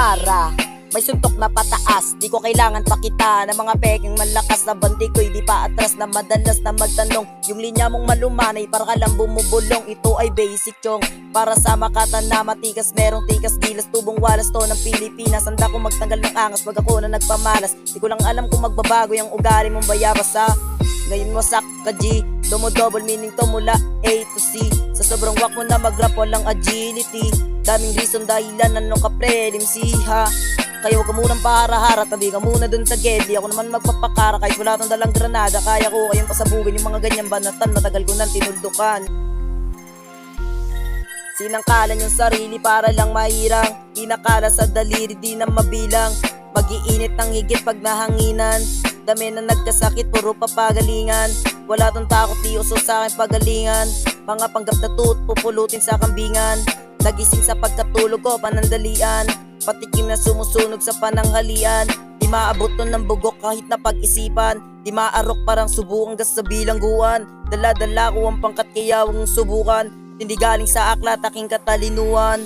para may suntok na pataas. Di ko kailangan pakita ng mga peking malakas na bandi ko'y di pa atras na madalas na magtanong. Yung linya mong malumanay para ka lang bumubulong. Ito ay basic chong para sa makatan na matikas. Merong tikas gilas tubong walas to ng Pilipinas. Handa ko magtanggal ng angas wag ako na nagpamalas. Di ko lang alam kung magbabago yung ugali mong bayabas ha. Ngayon wasak ka G, double meaning to mula A to C. Sa sobrang wak mo na mag-rap walang agility. Daming reason dahilan ano ka prelim ha. Kaya huwag ka munang pahara-hara, tabi ka muna dun sa gedi. Ako naman magpapakara kahit wala tong dalang granada. Kaya ko kayong pasabugin yung mga ganyang banatan. Matagal ko nang tinuldukan. Sinangkalan yung sarili para lang mahirang. Inakala sa daliri di na mabilang. Mag-iinit ng higit pag nahanginan. Dami na nagkasakit, puro papagalingan. Wala tong takot, di uso sa akin pagalingan. Mga panggap na tuot, pupulutin sa kambingan. Nagising sa pagkatulog ko, panandalian. Patikim na sumusunog sa pananghalian. Di maabot nun ng bugok kahit na pag-isipan. Di maarok parang subukan gas sa bilangguan. Dala-dala ko ang pangkat kaya huwag mong subukan. Hindi galing sa aklat aking katalinuhan.